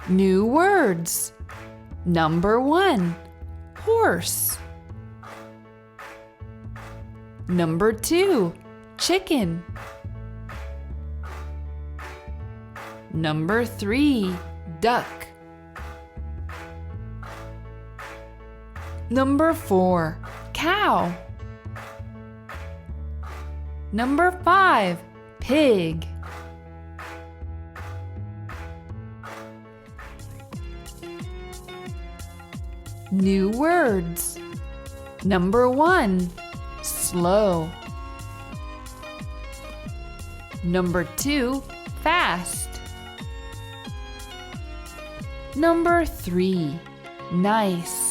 New words. Number 1, horse. Number 2, chicken. Number 3, duck. Number 4, cow. Number 5, pig. New words. Number 1, slow. Number 2, fast. Number 3, nice.